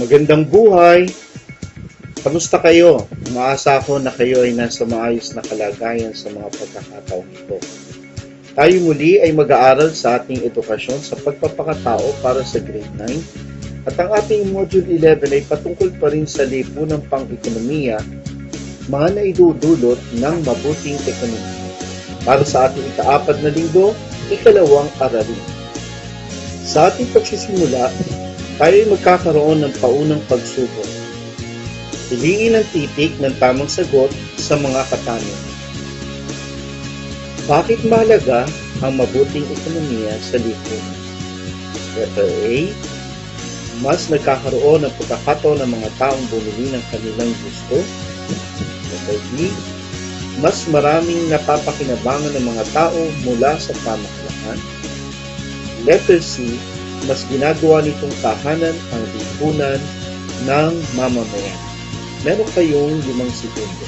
Magandang buhay! Kamusta kayo? Umaasa ako na kayo ay nasa maayos na kalagayan sa mga pagkakataong ito. Tayo muli ay mag-aaral sa ating edukasyon sa pagpapakatao para sa grade 9 at ang ating module 11 ay patungkol pa rin sa lipunang pang-ekonomiya, mga naidudulot ng mabuting ekonomiya. Para sa ating ika-4 na linggo, ikalawang aralin. Sa ating pagsisimula, tayo ay magkakaroon ng paunang pagsubok. Piliin ang titik ng tamang sagot sa mga katanungan. Bakit mahalaga ang mabuting ekonomiya sa lipunan? Letter A. Mas nagkakaroon ng pagkakataon ng mga taong bumili ng kanilang gusto. Letter B. Mas maraming napapakinabangan ng mga tao mula sa pamahalaan. Letter C. Mas ginagawa nitong tahanan ang lipunan ng mamamayan. Meron kayong 5 segundo.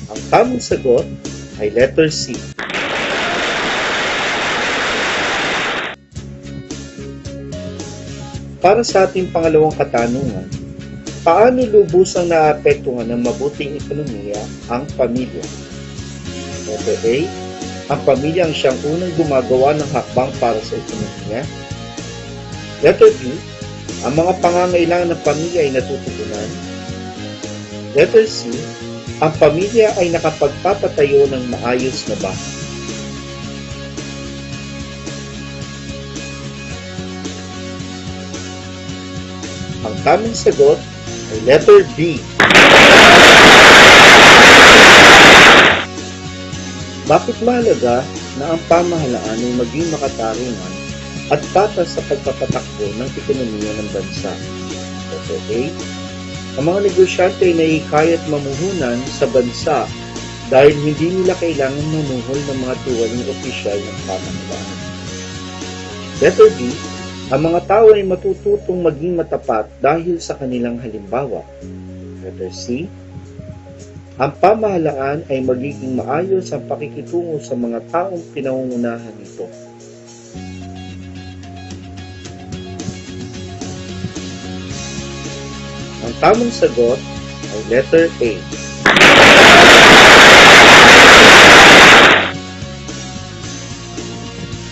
Ang tamang sagot ay letter C. Para sa ating pangalawang katanungan, paano lubusang naapektuhan ng mabuting ekonomiya ang pamilya? Letter A. Ang pamilya ang siyang unang gumagawa ng hakbang para sa ekonomiya. Letter B. Ang mga pangangailangan ng pamilya ay natutugunan. Letter C. Ang pamilya ay nakapagpapatayo ng maayos na bahay. Ang tamang sagot ay letter B. Bakit mahalaga na ang pamahalaan ay maging makatarungan at patas sa pagpapatakbo ng ekonomiya ng bansa? Letter A. Ang mga negosyante ay nahihikayat mamuhunan sa bansa dahil hindi nila kailangan mamuhol ng mga tiwaling opisyal ng pamahalaan. Letter B. Ang mga tao ay matututong maging matapat dahil sa kanilang halimbawa. Letter C. Ang pamahalaan ay magiging maayos ang pakikitungo sa mga taong pinangungunahan nito. Ang tamang sagot ay letter A.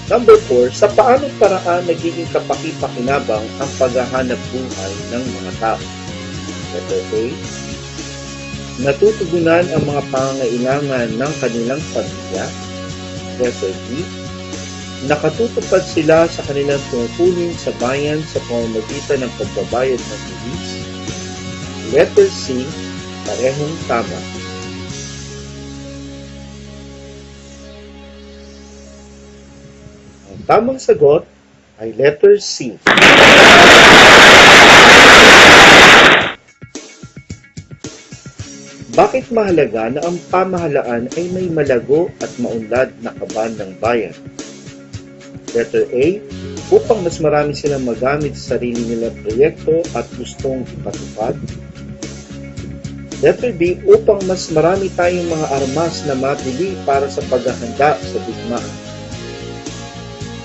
Number 4, sa paanong paraan nagiging kapaki-pakinabang ang paghahanap buhay ng mga tao? Letter A. Natutugunan ang mga pangangailangan ng kanilang pamilya. Letter B. Nakatutupad sila sa kanilang tungkulin sa bayan sa pamamagitan ng pagbabayad ng buwis. Letter C. Parehong tama. Ang tamang sagot ay letter C. Bakit mahalaga na ang pamahalaan ay may malago at maunlad na kaban ng bayan? Letter A. Upang mas marami silang magamit sa sarili nilang proyekto at gustong ipatupad. Letter B. Upang mas marami tayong mga armas na mabili para sa paghahanda sa digmaan.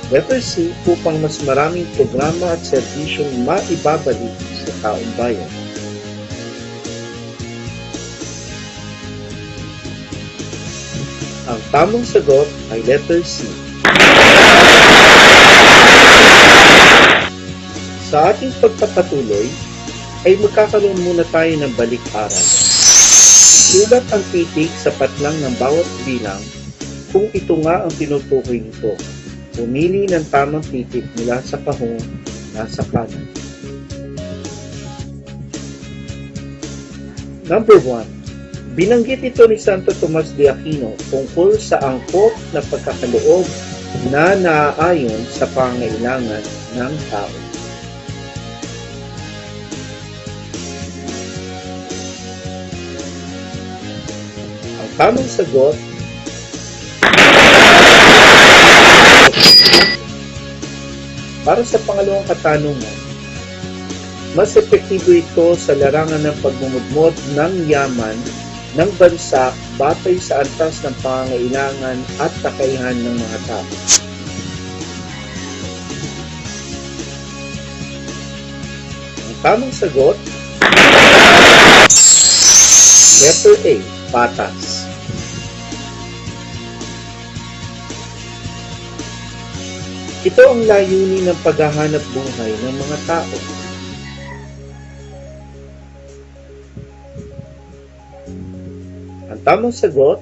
Letter C. Upang mas maraming programa at serbisyong maibabalik sa taong bayan. Ang tamang sagot ay letter C. Sa ating pagpapatuloy, ay magkakaroon muna tayo ng balik-aral. Sulat ang titik sa patlang ng bawat bilang kung ito nga ang tinutukoy nito. Pumili ng tamang titik mula sa kahong nasa kanan. Number 1. Binanggit ito ni Santo Tomas de Aquino tungkol sa angkop na pagkakaloob na naaayon sa pangangailangan ng tao. Ang tamang sagot para sa pangalawang katanungan, mas epektibo ito sa larangan ng pagmumudmod ng yaman ng bansa batay sa antas ng pangangailangan at kakayahan ng mga tao. Tamang sagot, letter A, patas. Ito ang layunin ng paghahanap buhay ng mga tao. Ang tamang sagot,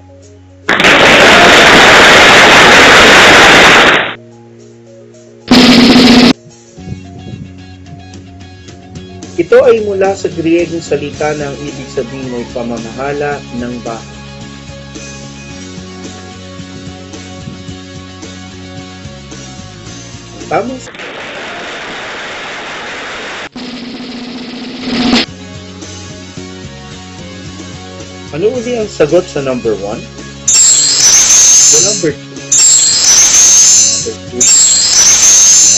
ito ay mula sa Griegong salita na ang ibig sabihin ay pamamahala ng bahay. Tamang ano uli ang sagot sa number 1? The number 2.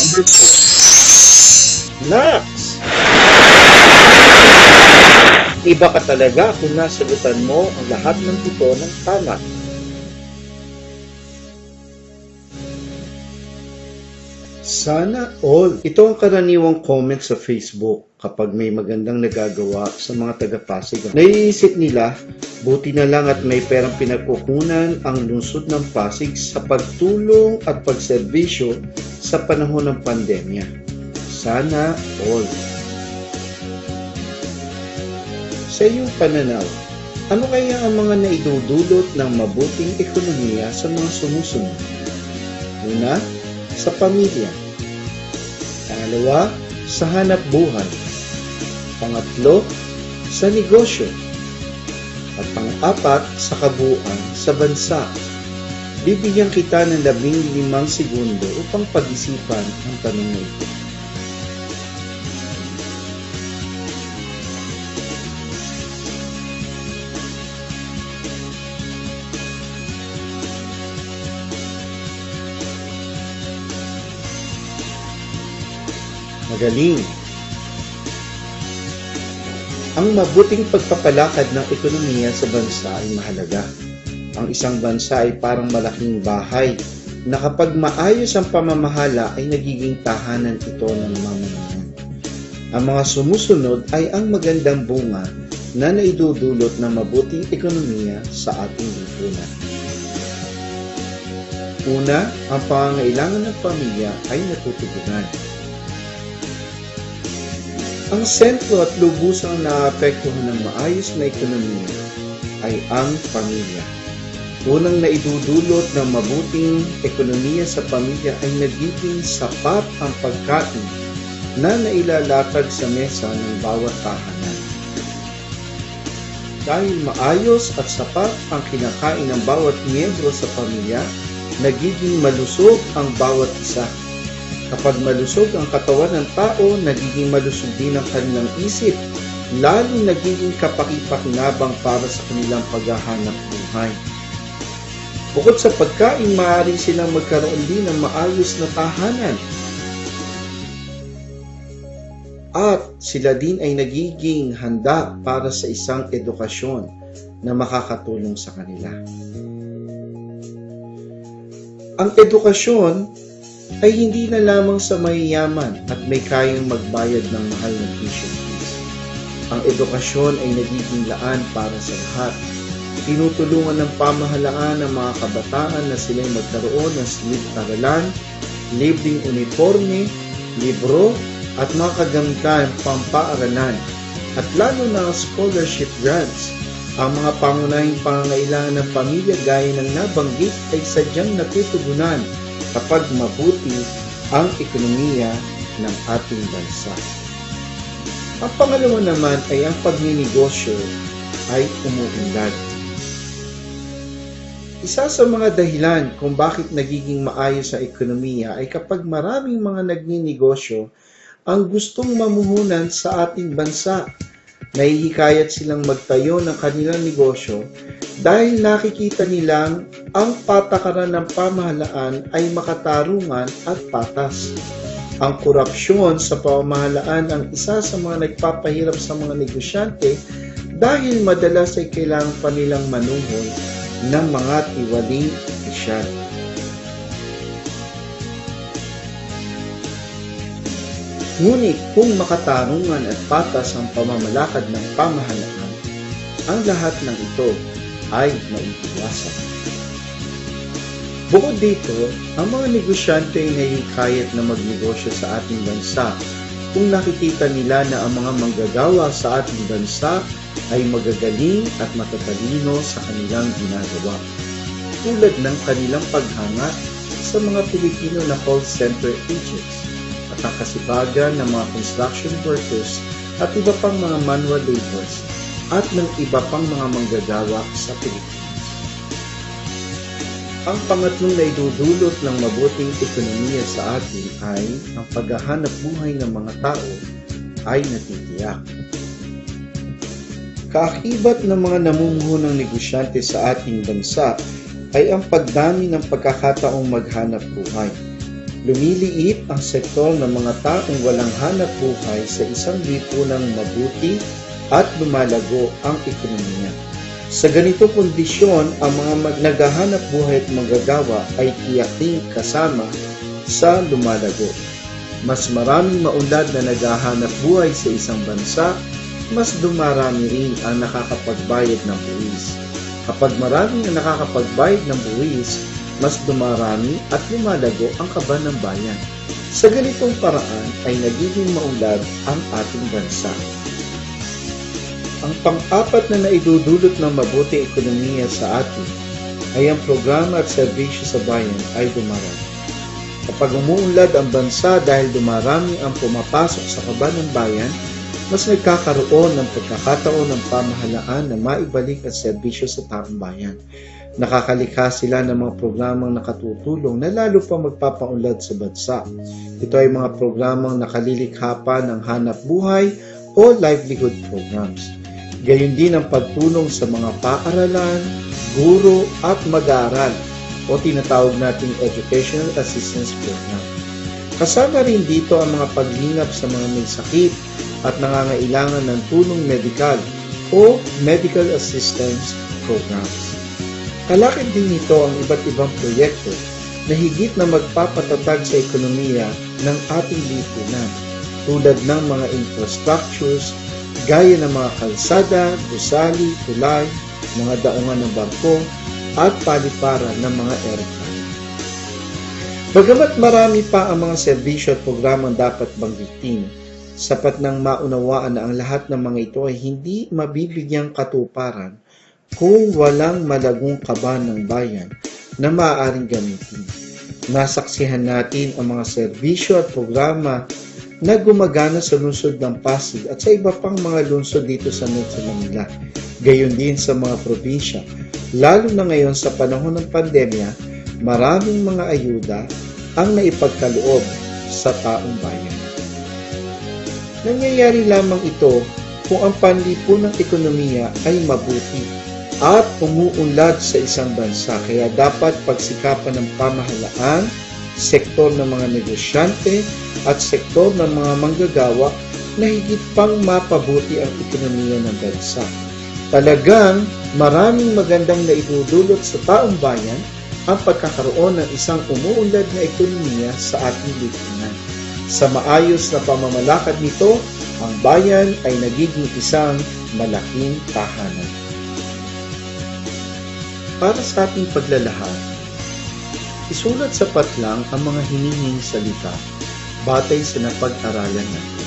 Number 4. Next! Iba ka talaga kung nasagutan mo ang lahat ng ito ng tama. Sana all. Ito ang karaniwang comment sa Facebook kapag may magandang nagagawa sa mga taga-Pasig. Naiisip nila, buti na lang at may perang pinagkukunan ang lungsod ng Pasig sa pagtulong at pagserbisyo sa panahon ng pandemya. Sana all. Sa iyong pananaw, ano kaya ang mga naidudulot ng mabuting ekonomiya sa mga sumusunod? Una, sa pamilya. Pangalawa, sa hanap buhay. Pangatlo, sa negosyo. At pang-apat, sa kabuuan sa bansa. Bibigyan kita ng 15 segundo upang pag-isipan ang tanong na ito. Magaling. Ang mabuting pagpapalakad ng ekonomiya sa bansa ay mahalaga. Ang isang bansa ay parang malaking bahay na kapag maayos ang pamamahala ay nagiging tahanan ito ng mamamayan. Ang mga sumusunod ay ang magandang bunga na naidudulot ng mabuting ekonomiya sa ating lipunan. Una, ang pangangailangan ng pamilya ay natutugunan. Ang sentro at lubusang naapektuhan ng maayos na ekonomiya ay ang pamilya. Unang naidudulot ng mabuting ekonomiya sa pamilya ay nagiging sapat ang pagkain na nailalatag sa mesa ng bawat tahanan. Dahil maayos at sapat ang kinakain ng bawat miyembro sa pamilya, nagiging malusog ang bawat isa. Kapag malusog ang katawan ng tao, nagiging malusog din ang kanilang isip, lalong nagiging kapaki-pakinabang para sa kanilang paghahanap buhay. Bukod sa pagkain, maaari silang magkaroon din ng maayos na tahanan. At sila din ay nagiging handa para sa isang edukasyon na makakatulong sa kanila. Ang edukasyon ay hindi na lamang sa mayayaman at may kayang magbayad ng mahal na tuition fees. Ang edukasyon ay nagiging laan para sa lahat. Tinutulungan ng pamahalaan ng mga kabataan na sila'y magkaroon ng silid-aralan, libreng uniforme, libro, at mga kagamitan pampaaralan, at lalo na scholarship grants. Ang mga pangunahing pangangailangan ng pamilya gaya ng nabanggit ay sadyang natutugunan kapag mabuti ang ekonomiya ng ating bansa. Ang pangalawa naman ay ang pagninegosyo ay umuunlad. Isa sa mga dahilan kung bakit nagiging maayos ang ekonomiya ay kapag maraming mga nagninegosyo ang gustong mamuhunan sa ating bansa. Nahihikayat silang magtayo ng kanilang negosyo dahil nakikita nilang ang patakaran ng pamahalaan ay makatarungan at patas. Ang korupsyon sa pamahalaan ang isa sa mga nagpapahirap sa mga negosyante dahil madalas ay kailangan pa nilang manuhol ng mga tiwaling opisyal. Ngunit kung makatarungan at patas ang pamamalakad ng pamahalaan, ang lahat ng ito ay maiiwasan. Bukod dito, ang mga negosyante ay nahihikayat na magnegosyo sa ating bansa kung nakikita nila na ang mga manggagawa sa ating bansa ay magagaling at matatalino sa kanilang ginagawa, tulad ng kanilang paghanga sa mga Pilipino na call center agents at ang kasipagan ng mga construction workers at iba pang mga manual laborers at ng iba pang mga manggagawa sa Pilipinas. Ang pangatlong naidudulot ng mabuting ekonomiya sa atin ay ang paghahanap buhay ng mga tao ay natitiyak. Kaakibat ng mga namumuhunang negosyante sa ating bansa ay ang pagdami ng pagkakataong maghanap buhay. Lumiliit ang sektor ng mga taong walang hanap buhay sa isang lipunang mabuti at lumalago ang ekonomiya. Sa ganitong kondisyon, ang mga naghahanap buhay at manggagawa ay tiyaking kasama sa lumalago. Mas maraming maunlad na naghahanap buhay sa isang bansa, mas dumarami rin ang nakakapagbayad ng buwis. Kapag maraming ang nakakapagbayad ng buwis, mas dumarami at lumalago ang kaban ng bayan. Sa ganitong paraan ay nagiging maunlad ang ating bansa. Ang pang-apat na naidudulot ng mabuti ekonomiya sa atin ay ang programa at serbisyo sa bayan ay dumarami. Kapag umuunlad ang bansa dahil dumarami ang pumapasok sa kaban ng bayan, mas nagkakaroon ng pagkakataon ng pamahalaan na maibalik ang serbisyo sa taong bayan. Nakakalikha sila ng mga programang nakatutulong na lalo pa magpapaunlad sa bansa. Ito ay mga programang nakalilikha pa ng hanap buhay o livelihood programs. Gayon din ang pagtulong sa mga paaralan, guro at mag-aaral o tinatawag nating Educational Assistance Program. Kasama rin dito ang mga paglingap sa mga may sakit at nangangailangan ng tulong medikal o Medical Assistance Programs. Kalakip din nito ang iba't ibang proyekto na higit na magpapatatag sa ekonomiya ng ating lipunan tulad ng mga infrastructures gaya ng mga kalsada, gusali, tulay, mga daungan ng barko at paliparan ng mga aeroplano. Bagamat marami pa ang mga serbisyo at programang dapat banggitin, sapat nang maunawaan na ang lahat ng mga ito ay hindi mabibigyang katuparan kung walang malagong kaban ng bayan na maaaring gamitin. Nasaksihan natin ang mga serbisyo at programa na gumagana sa lungsod ng Pasig at sa iba pang mga lungsod dito sa Metro Manila. Gayon din sa mga probinsya. Lalo na ngayon sa panahon ng pandemya, maraming mga ayuda ang naipagkaloob sa taong bayan. Nangyayari lamang ito kung ang panlipunang ekonomiya ay mabuti at umuunlad sa isang bansa. Kaya dapat pagsikapan ng pamahalaan, sektor ng mga negosyante at sektor ng mga manggagawa na higit pang mapabuti ang ekonomiya ng bansa. Talagang maraming magandang naidudulot sa taong bayan ang pagkakaroon ng isang umuunlad na ekonomiya sa ating lipunan. Sa maayos na pamamalakad nito, ang bayan ay nagiging isang malaking tahanan. Para sa ating paglalahad, isulat sapat lang ang mga hinihing salita batay sa napag-aralan natin.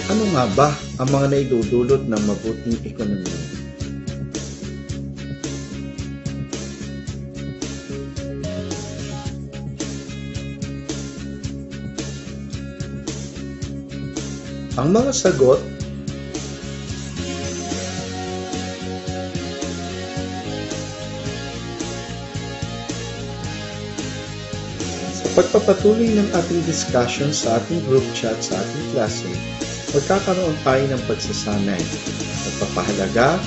Ano nga ba ang mga naidudulot ng mabuting ekonomiya? Ang mga sagot pagpapatuloy ng ating discussion sa ating group chat sa ating klase, magkakaroon tayo ng pagsasanay, pagpapahalaga,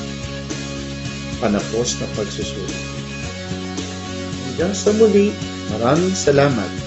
panapos na pagsusulit. Hanggang sa muli, maraming salamat.